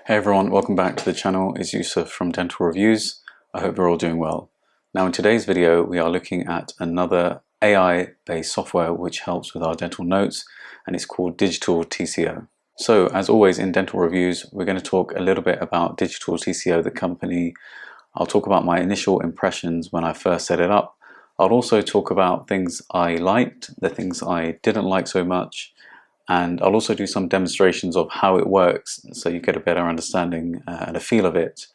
Hey everyone, welcome back to the channel. It's Yusuf from Dental Reviews. I hope you're all doing well. Now in today's video we are looking at another AI-based software which helps with our dental notes, and it's called DigitalTCO. So as always in Dental Reviews, we're going to talk a little bit about DigitalTCO, the company. I'll talk about my initial impressions when I first set it up. I'll also talk about things I liked, the things I didn't like so much, and I'll also do some demonstrations of how it works so you get a better understanding and a feel of it.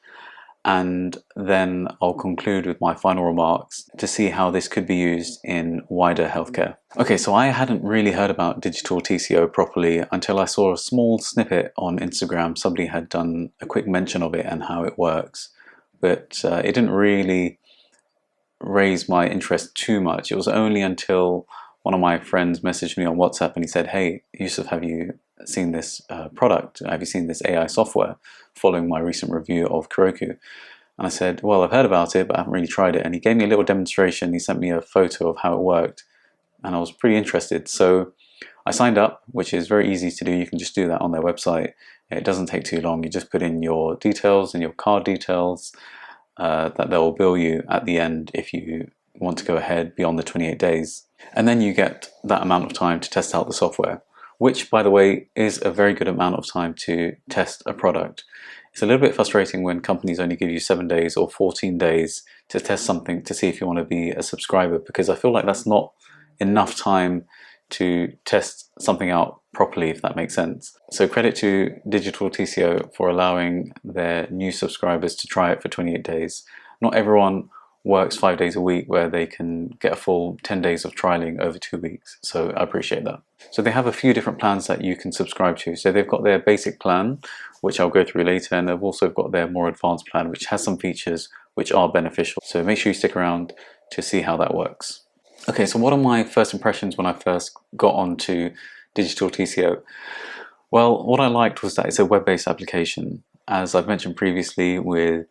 And then I'll conclude with my final remarks to see how this could be used in wider healthcare. Okay, so I hadn't really heard about DigitalTCO properly until I saw a small snippet on Instagram. Somebody had done a quick mention of it and how it works, but it didn't really raise my interest too much. It was only until one of my friends messaged me on WhatsApp and he said, "Hey Yusuf, have you seen this product? Have you seen this AI software?" following my recent review of Kuroku. And I said, "Well, I've heard about it, but I haven't really tried it." And he gave me a little demonstration. He sent me a photo of how it worked, and I was pretty interested. So I signed up, which is very easy to do. You can just do that on their website. It doesn't take too long. You just put in your details and your card details that they'll bill you at the end if you want to go ahead beyond the 28 days. And then you get that amount of time to test out the software, which, by the way, is a very good amount of time to test a product. It's a little bit frustrating when companies only give you 7 days or 14 days to test something to see if you want to be a subscriber, because I feel like that's not enough time to test something out properly, if that makes sense. So credit to DigitalTCO for allowing their new subscribers to try it for 28 days. Not everyone works 5 days a week where they can get a full 10 days of trialing over 2 weeks, so I appreciate that. So they have a few different plans that you can subscribe to. So they've got their basic plan, which I'll go through later, and they've also got their more advanced plan, which has some features which are beneficial. So make sure you stick around to see how that works. Okay, so what are my first impressions when I first got onto DigitalTCO? Well, what I liked was that it's a web-based application. As I've mentioned previously with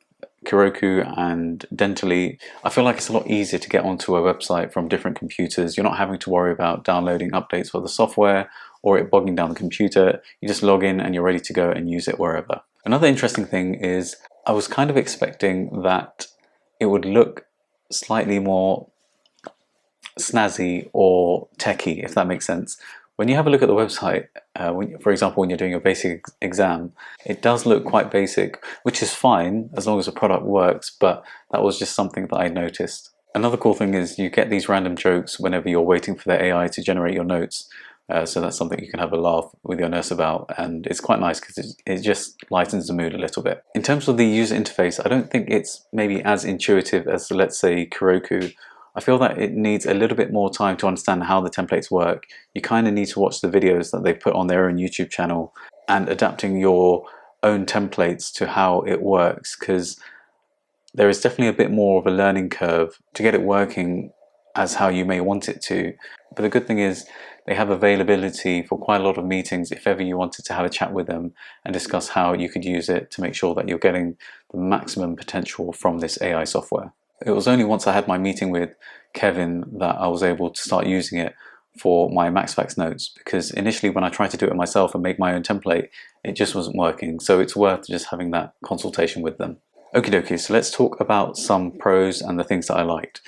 Kuroku and Dentally, I feel like it's a lot easier to get onto a website from different computers. You're not having to worry about downloading updates for the software or it bogging down the computer. You just log in and you're ready to go and use it wherever. Another interesting thing is I was kind of expecting that it would look slightly more snazzy or techie, if that makes sense. When you have a look at the website, for example, when you're doing a basic exam, it does look quite basic, which is fine as long as the product works, but that was just something that I noticed. Another cool thing is you get these random jokes whenever you're waiting for the AI to generate your notes, so that's something you can have a laugh with your nurse about, and it's quite nice because it just lightens the mood a little bit. In terms of the user interface, I don't think it's maybe as intuitive as, let's say, Kuroku. I feel that it needs a little bit more time to understand how the templates work. You kind of need to watch the videos that they put on their own YouTube channel and adapting your own templates to how it works, because there is definitely a bit more of a learning curve to get it working as how you may want it to. But the good thing is they have availability for quite a lot of meetings if ever you wanted to have a chat with them and discuss how you could use it to make sure that you're getting the maximum potential from this AI software. It was only once I had my meeting with Kevin that I was able to start using it for my MaxFax notes, because initially when I tried to do it myself and make my own template, it just wasn't working. So it's worth just having that consultation with them. Okie dokie, so let's talk about some pros and the things that I liked.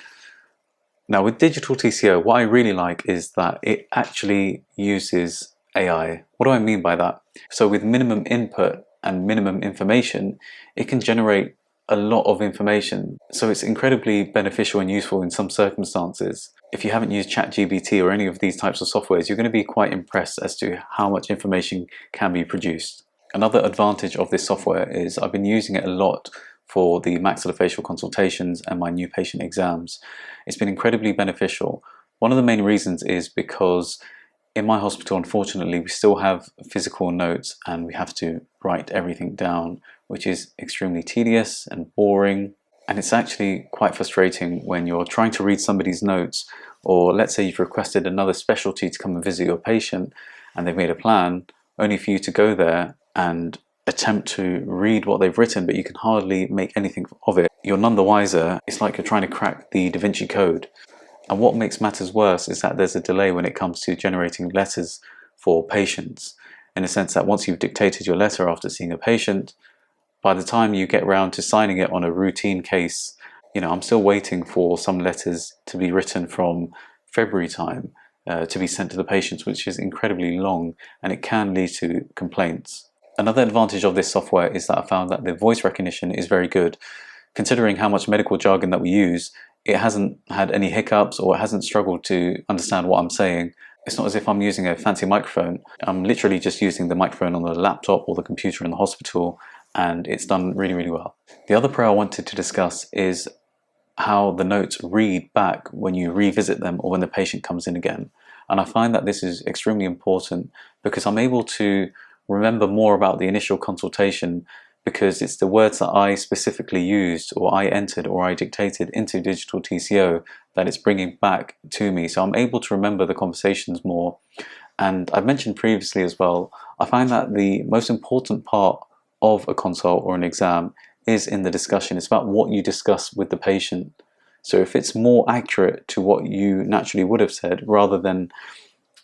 Now with DigitalTCO, what I really like is that it actually uses AI. What do I mean by that? So with minimum input and minimum information, it can generate a lot of information. So it's incredibly beneficial and useful in some circumstances. If you haven't used ChatGPT or any of these types of softwares, you're going to be quite impressed as to how much information can be produced. Another advantage of this software is I've been using it a lot for the maxillofacial consultations and my new patient exams. It's been incredibly beneficial. One of the main reasons is because in my hospital, unfortunately, we still have physical notes and we have to write everything down, which is extremely tedious and boring. And it's actually quite frustrating when you're trying to read somebody's notes, or let's say you've requested another specialty to come and visit your patient and they've made a plan, only for you to go there and attempt to read what they've written, but you can hardly make anything of it. You're none the wiser. It's like you're trying to crack the Da Vinci Code. And what makes matters worse is that there's a delay when it comes to generating letters for patients. in a sense that once you've dictated your letter after seeing a patient, by the time you get around to signing it on a routine case, I'm still waiting for some letters to be written from February time to be sent to the patients, which is incredibly long, and it can lead to complaints. Another advantage of this software is that I found that the voice recognition is very good. Considering how much medical jargon that we use, it hasn't had any hiccups or it hasn't struggled to understand what I'm saying. It's not as if I'm using a fancy microphone. I'm literally just using the microphone on the laptop or the computer in the hospital, and it's done really, really well. The other pro I wanted to discuss is how the notes read back when you revisit them or when the patient comes in again. And I find that this is extremely important because I'm able to remember more about the initial consultation, because it's the words that I specifically used or I entered or I dictated into DigitalTCO that it's bringing back to me. So I'm able to remember the conversations more. And I've mentioned previously as well, I find that the most important part of a consult or an exam is in the discussion. It's about what you discuss with the patient. So if it's more accurate to what you naturally would have said rather than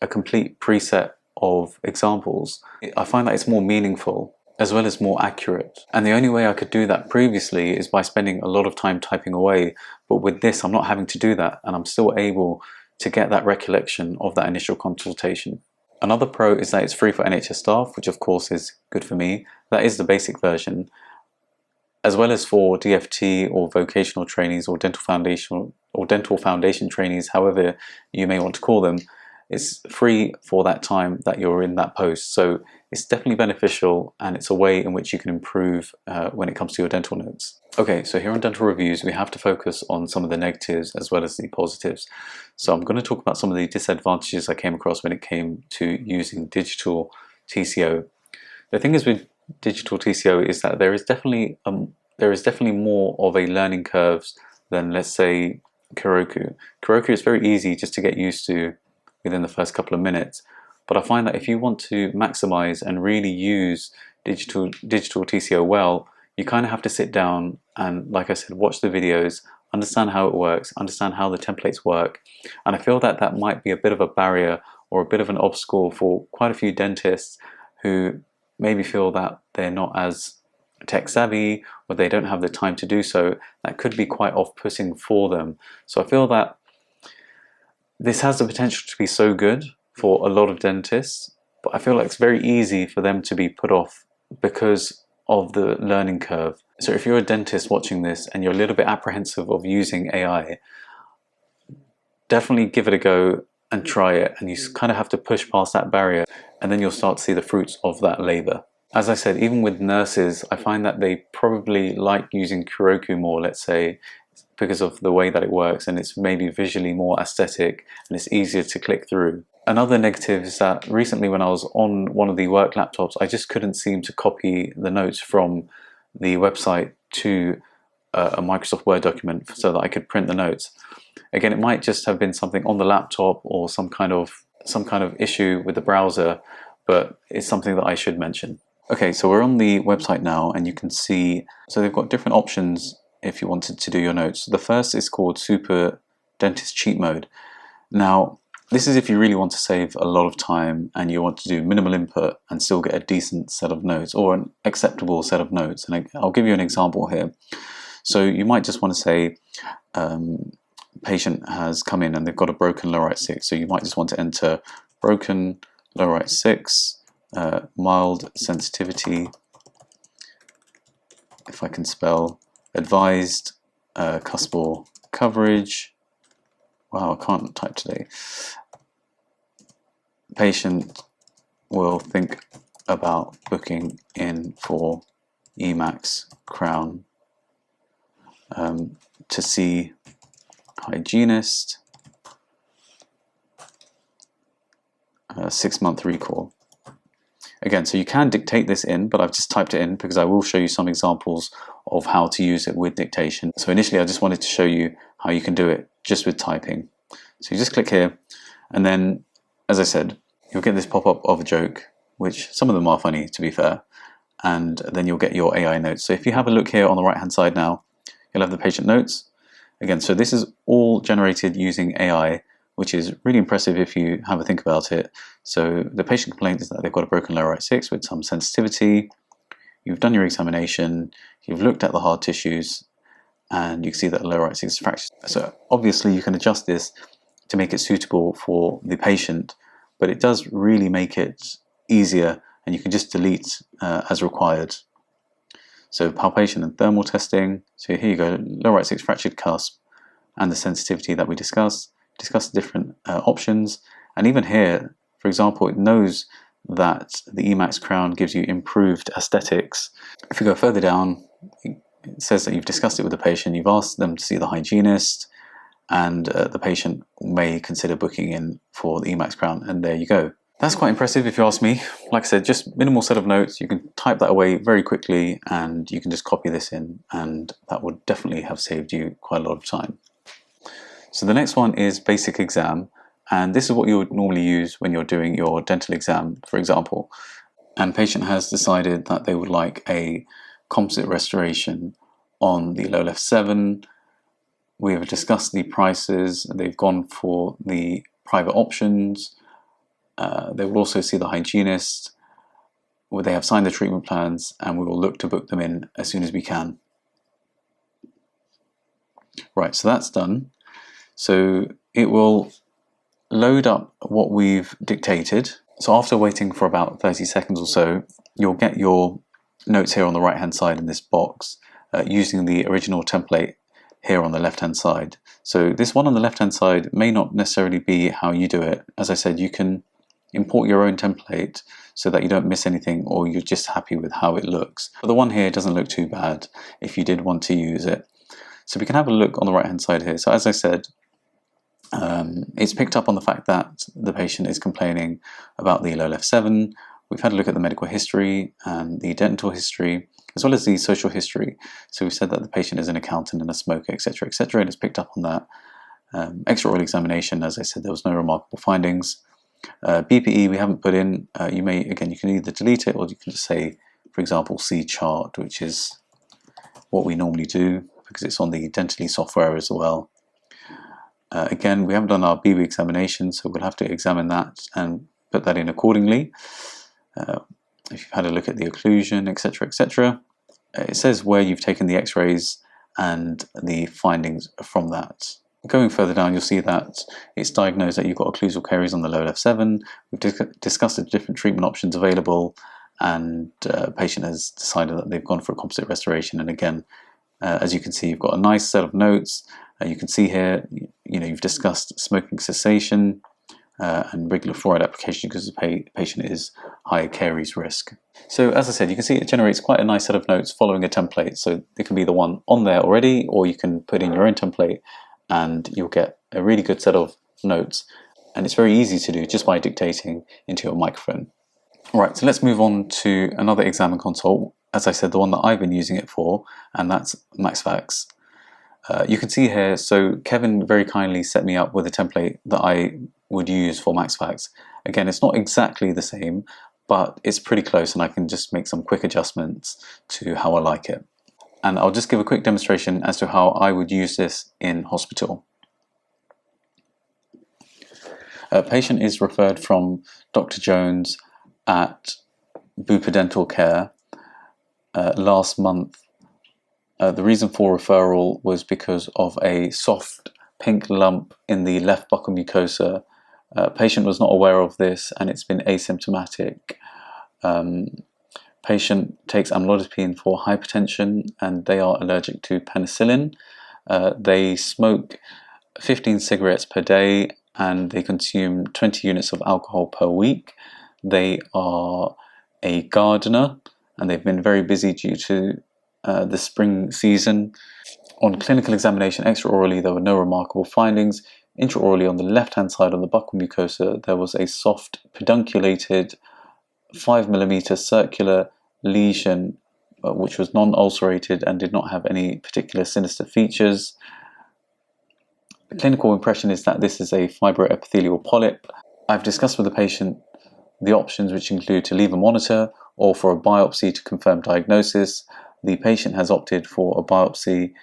a complete preset of examples, I find that it's more meaningful as well as more accurate. And the only way I could do that previously is by spending a lot of time typing away. But with this, I'm not having to do that, and I'm still able to get that recollection of that initial consultation. Another pro is that it's free for NHS staff, which of course is good for me. That is the basic version. As well as for DFT or vocational trainees or dental foundation trainees, however you may want to call them, it's free for that time that you're in that post. So it's definitely beneficial, and it's a way in which you can improve when it comes to your dental notes. Okay, so here on Dental Reviews, we have to focus on some of the negatives as well as the positives. So I'm going to talk about some of the disadvantages I came across when it came to using DigitalTCO. The thing is with DigitalTCO is that there is definitely more of a learning curve than, let's say, Kuroku. Kuroku is very easy just to get used to within the first couple of minutes. But I find that if you want to maximize and really use DigitalTCO well, you kind of have to sit down and, like I said, watch the videos, understand how it works, understand how the templates work. And I feel that that might be a bit of a barrier or a bit of an obstacle for quite a few dentists who maybe feel that they're not as tech savvy or they don't have the time to do so. That could be quite off-putting for them. So I feel that this has the potential to be so good for a lot of dentists, but I feel like it's very easy for them to be put off because of the learning curve. So if you're a dentist watching this and you're a little bit apprehensive of using AI, definitely give it a go and try it, and you kind of have to push past that barrier, and then you'll start to see the fruits of that labor. As I said, even with nurses, I find that they probably like using Kuroku more, let's say, because of the way that it works, and it's maybe visually more aesthetic and it's easier to click through. Another negative is that recently when I was on one of the work laptops, I just couldn't seem to copy the notes from the website to a Microsoft Word document so that I could print the notes. Again, it might just have been something on the laptop or some kind of issue with the browser, but it's something that I should mention. Okay, so we're on the website now, and you can see, so they've got different options if you wanted to do your notes. The first is called Super Dentist Cheat Mode. Now, this is if you really want to save a lot of time and you want to do minimal input and still get a decent set of notes or an acceptable set of notes. And I'll give you an example here. So you might just want to say, patient has come in and they've got a broken low right 6. So you might just want to enter broken low right 6, mild sensitivity, if I can spell, advised cuspal coverage. Wow, I can't type today. Patient will think about booking in for Emax Crown to see hygienist, 6-month recall. Again, so you can dictate this in, but I've just typed it in because I will show you some examples of how to use it with dictation. So initially I just wanted to show you how you can do it just with typing. So you just click here, and then, as I said, you'll get this pop-up of a joke, which some of them are funny, to be fair, and then you'll get your AI notes. So if you have a look here on the right-hand side now, you'll have the patient notes. Again, so this is all generated using AI, which is really impressive if you have a think about it. So the patient complaint is that they've got a broken lower right 6 with some sensitivity. You've done your examination, you've looked at the hard tissues, and you can see that the lower right 6 is fractured. So obviously you can adjust this to make it suitable for the patient, but it does really make it easier, and you can just delete as required. So palpation and thermal testing. So here you go, lower right 6 fractured cusp and the sensitivity that we discussed. Discuss the different options, and even here, for example, it knows that the Emax crown gives you improved aesthetics. If you go further down, it says that you've discussed it with the patient, you've asked them to see the hygienist, and the patient may consider booking in for the Emax crown, and there you go. That's quite impressive if you ask me. Like I said, just minimal set of notes. You can type that away very quickly, and you can just copy this in, and that would definitely have saved you quite a lot of time. So the next one is basic exam, and this is what you would normally use when you're doing your dental exam, for example. And patient has decided that they would like a composite restoration on the low left 7. We have discussed the prices. They've gone for the private options. They will also see the hygienist, where they have signed the treatment plans, and we will look to book them in as soon as we can. Right, so that's done. So it will load up what we've dictated. So after waiting for about 30 seconds or so, you'll get your notes here on the right hand side in this box using the original template here on the left hand side. So this one on the left hand side may not necessarily be how you do it. As I said, you can import your own template so that you don't miss anything, or you're just happy with how it looks. But the one here doesn't look too bad if you did want to use it. So we can have a look on the right hand side here. So as I said, it's picked up on the fact that the patient is complaining about the low left 7. We've had a look at the medical history and the dental history, as well as the social history. So we've said that the patient is an accountant and a smoker, etc., etc., and it's picked up on that. Extra oral examination, as I said, there was no remarkable findings. BPE we haven't put in. You can either delete it, or you can just say, for example, C chart, which is what we normally do because it's on the Dentally software as well. Again, we haven't done our BB examination, so we'll have to examine that and put that in accordingly. If you've had a look at the occlusion, etc., etc., it says where you've taken the x-rays and the findings from that. Going further down, you'll see that it's diagnosed that you've got occlusal caries on the low left 7. We've discussed the different treatment options available, and patient has decided that they've gone for a composite restoration. And again, as you can see, you've got a nice set of notes. You can see here, you've discussed smoking cessation and regular fluoride application because the patient is higher caries risk. So as I said, you can see it generates quite a nice set of notes following a template. So it can be the one on there already, or you can put in your own template and you'll get a really good set of notes. And it's very easy to do just by dictating into your microphone. All right, so let's move on to another exam and consult. As I said, the one that I've been using it for, and that's MaxFax. You can see here, so Kevin very kindly set me up with a template that I would use for MaxFax. Again, it's not exactly the same, but it's pretty close, and I can just make some quick adjustments to how I like it. And I'll just give a quick demonstration as to how I would use this in hospital. A patient is referred from Dr. Jones at Bupa Dental Care last month. The reason for referral was because of a soft pink lump in the left buccal mucosa. Patient was not aware of this, and it's been asymptomatic. Patient takes amlodipine for hypertension, and they are allergic to penicillin. They smoke 15 cigarettes per day, and they consume 20 units of alcohol per week. They are a gardener, and they've been very busy due to the spring season. On clinical examination extraorally, there were no remarkable findings. Intraorally, on the left-hand side of the buccal mucosa, there was a soft pedunculated 5mm circular lesion, which was non-ulcerated and did not have any particular sinister features. The clinical impression is that this is a fibroepithelial polyp. I've discussed with the patient the options, which include to leave a monitor or for a biopsy to confirm diagnosis. The patient has opted for a biopsy.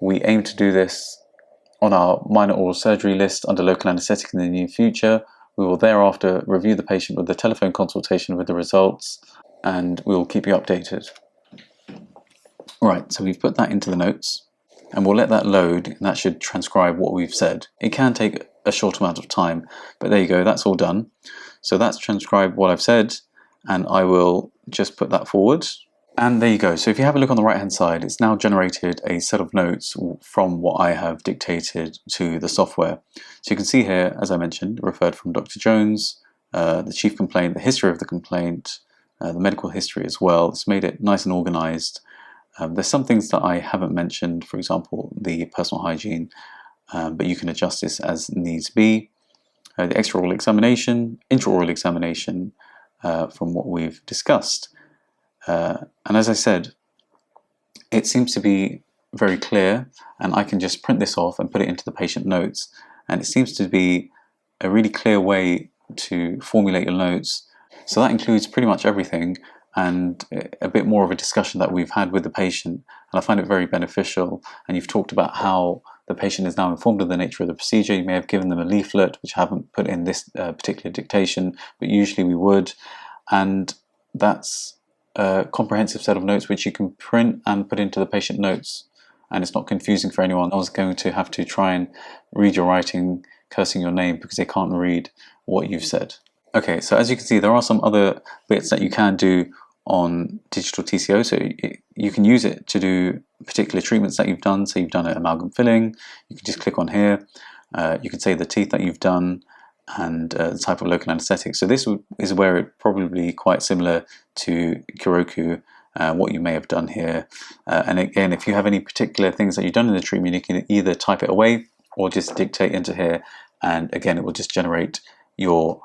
We aim to do this on our minor oral surgery list under local anaesthetic in the near future. We will thereafter review the patient with a telephone consultation with the results, and we will keep you updated. Right, so we've put that into the notes, and we'll let that load, and that should transcribe what we've said. It can take a short amount of time, but there you go, that's all done. So that's transcribed what I've said, and I will just put that forward. And there you go. So if you have a look on the right hand side, it's now generated a set of notes from what I have dictated to the software. So you can see here, as I mentioned, referred from Dr. Jones, the chief complaint, the history of the complaint, the medical history as well. It's made it nice and organized. There's some things that I haven't mentioned, for example, the personal hygiene, but you can adjust this as needs be. The extraoral examination, intraoral examination from what we've discussed. And as I said, it seems to be very clear, and I can just print this off and put it into the patient notes, and it seems to be a really clear way to formulate your notes. So that includes pretty much everything and a bit more of a discussion that we've had with the patient, and I find it very beneficial. And you've talked about how the patient is now informed of the nature of the procedure. You may have given them a leaflet, which I haven't put in this particular dictation, but usually we would, and that's a comprehensive set of notes which you can print and put into the patient notes, and it's not confusing for anyone. I was going to have to try and read your writing cursing your name because they can't read what you've said. Okay, so as you can see, there are some other bits that you can do on DigitalTCO. So you can use it to do particular treatments that you've done. So you've done an amalgam filling, you can just click on here. You can say the teeth that you've done and the type of local anesthetic. So this is where it probably quite similar to Kuroku, what you may have done here. And again, if you have any particular things that you've done in the treatment, you can either type it away or just dictate into here, and again it will just generate your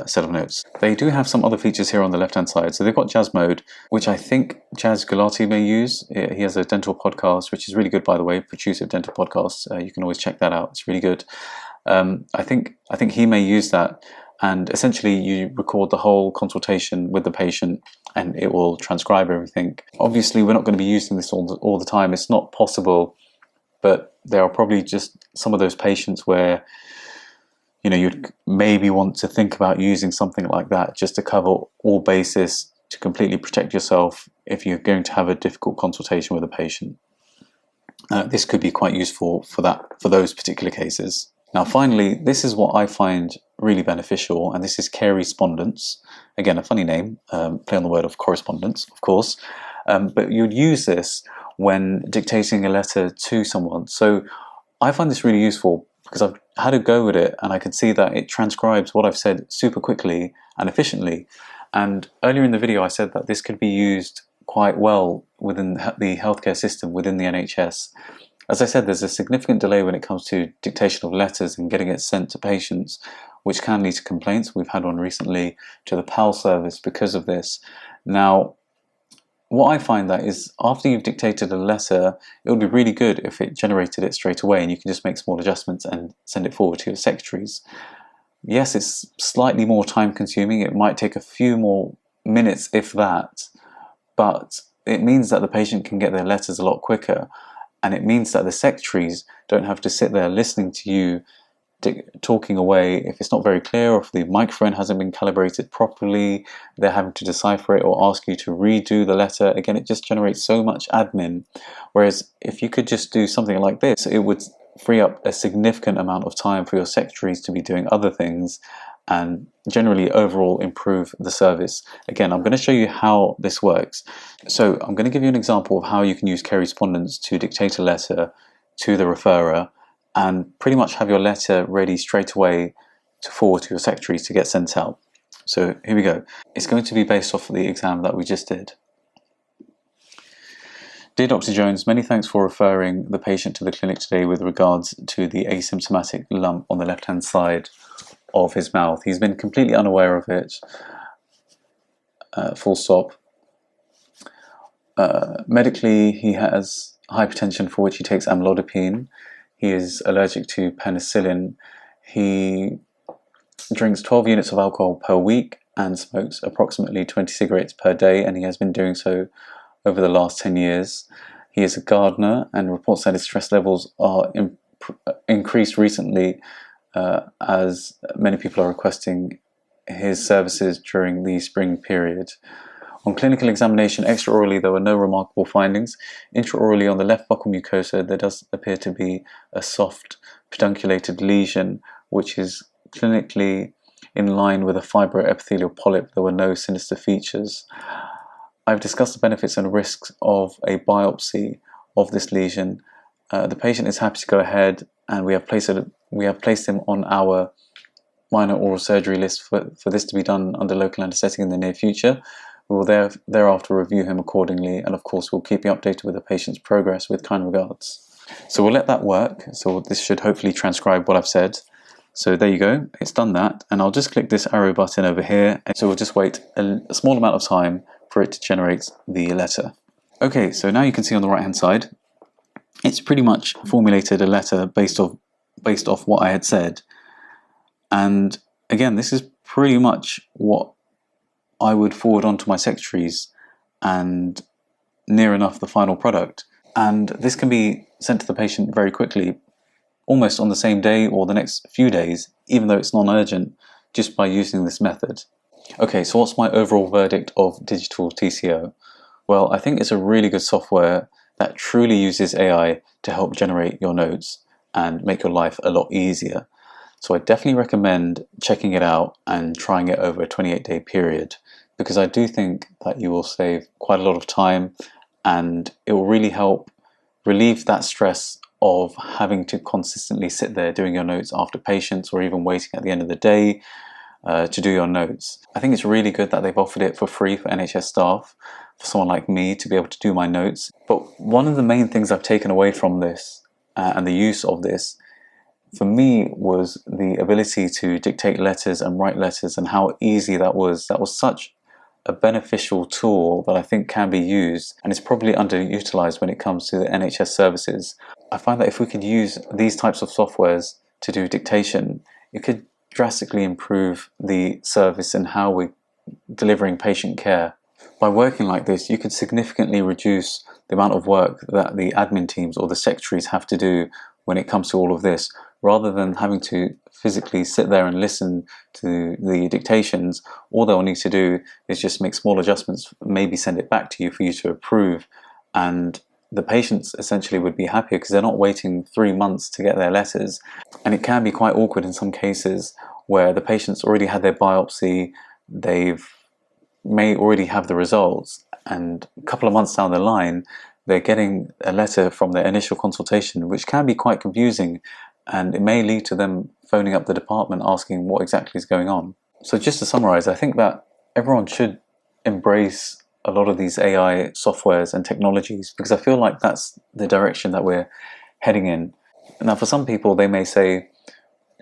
set of notes. They do have some other features here on the left hand side. So they've got Jazz Mode, which I think Jazz Gulati may use. He has a dental podcast, which is really good, by the way, Protrusive Dental Podcast. You can always check that out, it's really good. I think he may use that, and essentially you record the whole consultation with the patient and it will transcribe everything. Obviously we're not going to be using this all the time, it's not possible, but there are probably just some of those patients where you'd maybe want to think about using something like that just to cover all bases, to completely protect yourself if you're going to have a difficult consultation with a patient. This could be quite useful for those particular cases. Now finally, this is what I find really beneficial, and this is Correspondence. Again, a funny name, play on the word of correspondence, of course, but you'd use this when dictating a letter to someone. So I find this really useful because I've had a go with it and I can see that it transcribes what I've said super quickly and efficiently. And earlier in the video I said that this could be used quite well within the healthcare system, within the NHS. As I said, there's a significant delay when it comes to dictation of letters and getting it sent to patients, which can lead to complaints. We've had one recently to the PAL service because of this. Now, what I find that is after you've dictated a letter, it would be really good if it generated it straight away and you can just make small adjustments and send it forward to your secretaries. Yes, it's slightly more time consuming. It might take a few more minutes, if that, but it means that the patient can get their letters a lot quicker. And it means that the secretaries don't have to sit there listening to you talking away. If it's not very clear, or if the microphone hasn't been calibrated properly, they're having to decipher it or ask you to redo the letter. Again, it just generates so much admin. Whereas if you could just do something like this, it would free up a significant amount of time for your secretaries to be doing other things and generally overall improve the service. Again, I'm going to show you how this works. So I'm going to give you an example of how you can use Correspondence to dictate a letter to the referrer and pretty much have your letter ready straight away to forward to your secretaries to get sent out. So here we go. It's going to be based off of the exam that we just did. Dear Dr. Jones, many thanks for referring the patient to the clinic today with regards to the asymptomatic lump on the left-hand side of his mouth. He's been completely unaware of it, full stop. Medically, he has hypertension for which he takes amlodipine. He is allergic to penicillin. He drinks 12 units of alcohol per week and smokes approximately 20 cigarettes per day, and he has been doing so over the last 10 years. He is a gardener and reports that his stress levels are increased recently as many people are requesting his services during the spring period. On clinical examination extraorally, there were no remarkable findings. Intraorally, on the left buccal mucosa, there does appear to be a soft pedunculated lesion, which is clinically in line with a fibroepithelial polyp. There were no sinister features. I've discussed the benefits and risks of a biopsy of this lesion. The patient is happy to go ahead, and we have placed him on our minor oral surgery list for this to be done under local anaesthetic in the near future. We will thereafter review him accordingly, and of course we'll keep you updated with the patient's progress with kind regards. So we'll let that work. So this should hopefully transcribe what I've said. So there you go, it's done that, and I'll just click this arrow button over here, and so we'll just wait a small amount of time for it to generate the letter. Okay, so now you can see on the right hand side, it's pretty much formulated a letter based off what I had said. And again, this is pretty much what I would forward on to my secretaries, and near enough the final product. And this can be sent to the patient very quickly, almost on the same day or the next few days, even though it's non-urgent, just by using this method. Okay, so what's my overall verdict of DigitalTCO? Well, I think it's a really good software that truly uses AI to help generate your notes and make your life a lot easier. So I definitely recommend checking it out and trying it over a 28-day period, because I do think that you will save quite a lot of time, and it will really help relieve that stress of having to consistently sit there doing your notes after patients, or even waiting at the end of the day to do your notes. I think it's really good that they've offered it for free for NHS staff, for someone like me to be able to do my notes. But one of the main things I've taken away from this and the use of this, for me, was the ability to dictate letters and write letters, and how easy that was. That was such a beneficial tool that I think can be used, and it's probably underutilized when it comes to the NHS services. I find that if we could use these types of softwares to do dictation, it could drastically improve the service and how we're delivering patient care. By working like this, you could significantly reduce the amount of work that the admin teams or the secretaries have to do when it comes to all of this. Rather than having to physically sit there and listen to the dictations, all they'll need to do is just make small adjustments, maybe send it back to you for you to approve, and the patients essentially would be happier because they're not waiting 3 months to get their letters. And it can be quite awkward in some cases where the patient's already had their biopsy, may already have the results, and a couple of months down the line they're getting a letter from their initial consultation, which can be quite confusing, and it may lead to them phoning up the department asking what exactly is going on. So just to summarize, I think that everyone should embrace a lot of these AI softwares and technologies, because I feel like that's the direction that we're heading in. Now, for some people, they may say,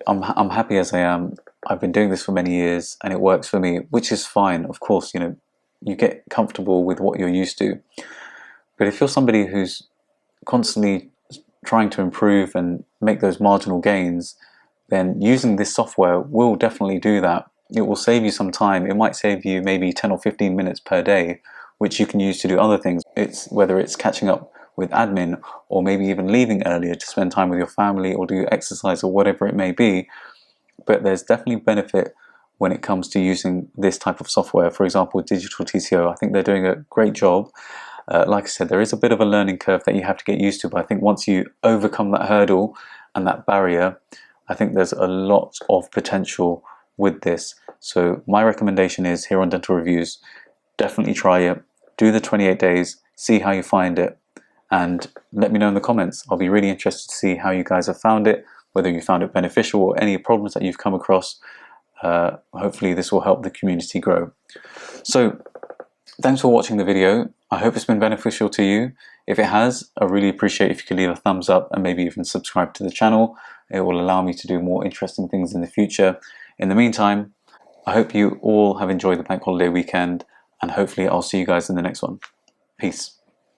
I'm happy as I am, I've been doing this for many years and it works for me, which is fine. Of course, you get comfortable with what you're used to. But if you're somebody who's constantly trying to improve and make those marginal gains, then using this software will definitely do that. It will save you some time. It might save you maybe 10 or 15 minutes per day, which you can use to do other things. Whether it's catching up with admin, or maybe even leaving earlier to spend time with your family or do exercise or whatever it may be. But there's definitely benefit when it comes to using this type of software. For example, with DigitalTCO, I think they're doing a great job. Like I said, there is a bit of a learning curve that you have to get used to, but I think once you overcome that hurdle and that barrier, I think there's a lot of potential with this. So my recommendation is, here on Dental Reviews, definitely try it, do the 28 days, see how you find it, and let me know in the comments. I'll be really interested to see how you guys have found it, whether you found it beneficial or any problems that you've come across. Hopefully this will help the community grow. So thanks for watching the video. I hope it's been beneficial to you. If it has, I really appreciate if you could leave a thumbs up and maybe even subscribe to the channel. It will allow me to do more interesting things in the future. In the meantime, I hope you all have enjoyed the bank holiday weekend, and hopefully I'll see you guys in the next one. Peace.